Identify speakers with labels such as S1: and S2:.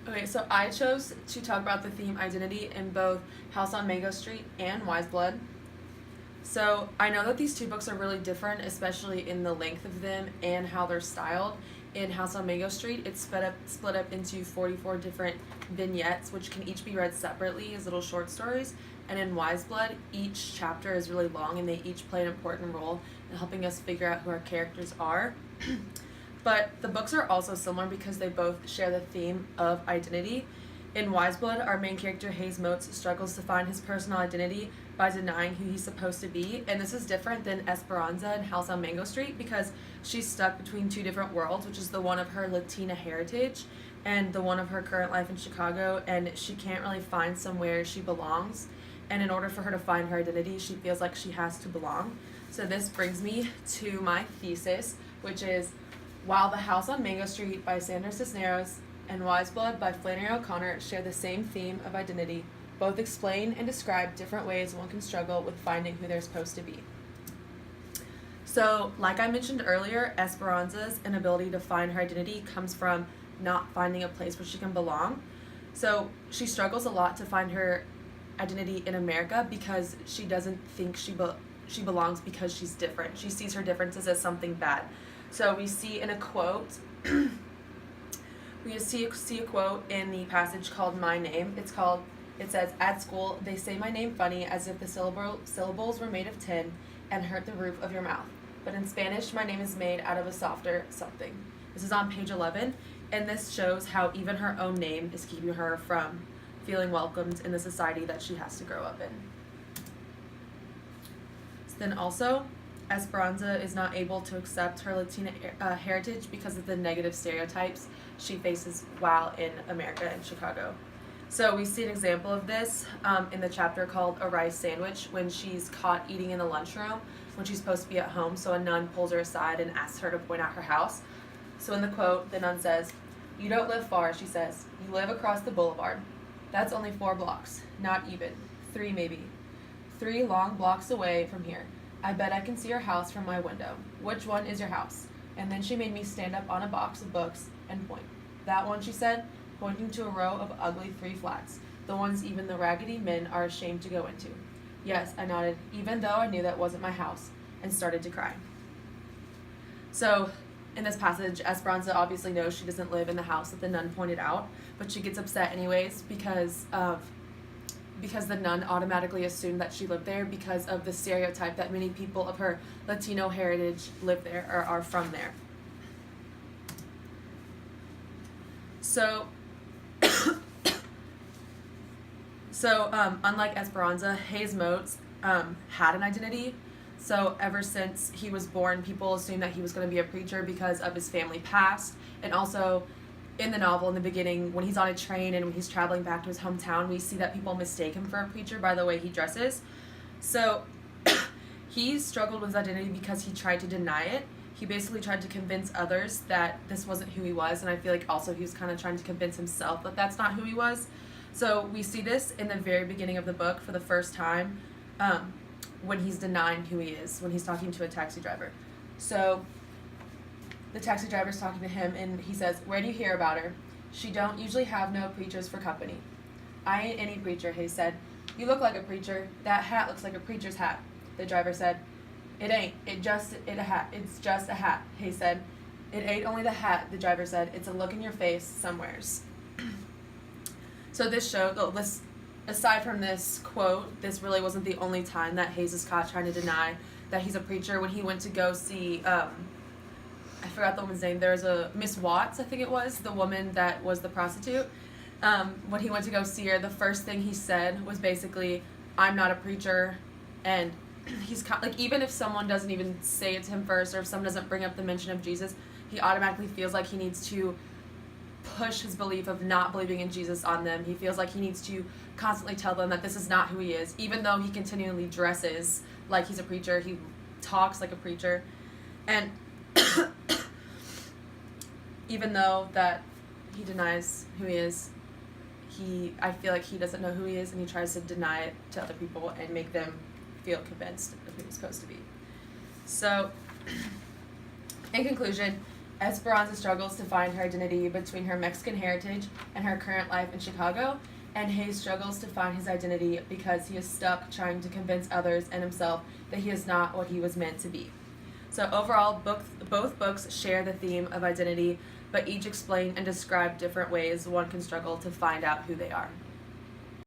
S1: Okay, so I chose to talk about the theme identity in both House on Mango Street and Wise Blood. So I know that these two books are really different, especially in the length of them and how they're styled. In House on Mango Street, it's split up into 44 different vignettes, which can each be read separately as little short stories. And in Wise Blood, each chapter is really long and they each play an important role in helping us figure out who our characters are. But the books are also similar because they both share the theme of identity. In Wise Blood, our main character, Hayes Motes, struggles to find his personal identity by denying who he's supposed to be. And this is different than Esperanza in House on Mango Street because she's stuck between two different worlds, which is the one of her Latina heritage and the one of her current life in Chicago. And she can't really find somewhere she belongs. And in order for her to find her identity, she feels like she has to belong. So this brings me to my thesis, which is while The House on Mango Street by Sandra Cisneros and Wise Blood by Flannery O'Connor share the same theme of identity, both explain and describe different ways one can struggle with finding who they're supposed to be. So, like I mentioned earlier, Esperanza's inability to find her identity comes from not finding a place where she can belong. So, she struggles a lot to find her identity in America because she doesn't think she belongs because she's different. She sees her differences as something bad. So we see in a quote, we see a quote in the passage called My Name. It says, at school, they say my name funny as if the syllables were made of tin and hurt the roof of your mouth. But in Spanish, my name is made out of a softer something. This is on page 11, and this shows how even her own name is keeping her from feeling welcomed in the society that she has to grow up in. Then also, Esperanza is not able to accept her Latina heritage because of the negative stereotypes she faces while in America and Chicago. So we see an example of this in the chapter called A Rice Sandwich when she's caught eating in the lunchroom when she's supposed to be at home. So a nun pulls her aside and asks her to point out her house. So in the quote, the nun says, "You don't live far," she says. "You live across the boulevard. That's only 4 blocks, not even. 3 maybe. 3 long blocks away from here. I bet I can see your house from my window. Which one is your house?" And then she made me stand up on a box of books and point. "That one," she said, pointing to a row of ugly 3 flats, the ones even the raggedy men are ashamed to go into. "Yes," I nodded, even though I knew that wasn't my house, and started to cry. So, in this passage, Esperanza obviously knows she doesn't live in the house that the nun pointed out, but she gets upset anyways because the nun automatically assumed that she lived there because of the stereotype that many people of her Latino heritage live there or are from there. So, unlike Esperanza, Hayes Motes had an identity. So ever since he was born, people assumed that he was going to be a preacher because of his family past. And also, in the novel, in the beginning, when he's on a train and when he's traveling back to his hometown, we see that people mistake him for a preacher by the way he dresses. So he struggled with his identity because he tried to deny it. He basically tried to convince others that this wasn't who he was, and I feel like also he was kind of trying to convince himself that that's not who he was. So we see this in the very beginning of the book for the first time when he's denying who he is, when he's talking to a taxi driver. So the taxi driver's talking to him, and he says, "Where do you hear about her? She don't usually have no preachers for company." "I ain't any preacher," Hayes said. "You look like a preacher. That hat looks like a preacher's hat." The driver said, "It ain't. It's just a hat," Hayes said. "It ain't only the hat," the driver said. "It's a look in your face somewheres." So aside from this quote, this really wasn't the only time that Hayes is caught trying to deny that he's a preacher. When he went to go see, I forgot the woman's name. There was a Miss Watts, I think it was, the woman that was the prostitute. When he went to go see her, the first thing he said was basically, "I'm not a preacher," and he's like, even if someone doesn't even say it to him first, or if someone doesn't bring up the mention of Jesus, he automatically feels like he needs to push his belief of not believing in Jesus on them. He feels like he needs to constantly tell them that this is not who he is, even though he continually dresses like he's a preacher. He talks like a preacher, and even though that he denies who he is, I feel like he doesn't know who he is, and he tries to deny it to other people and make them feel convinced of who he's supposed to be. So, in conclusion, Esperanza struggles to find her identity between her Mexican heritage and her current life in Chicago, and Hayes struggles to find his identity because he is stuck trying to convince others and himself that he is not what he was meant to be. So overall, both books share the theme of identity, but each explain and describe different ways one can struggle to find out who they are.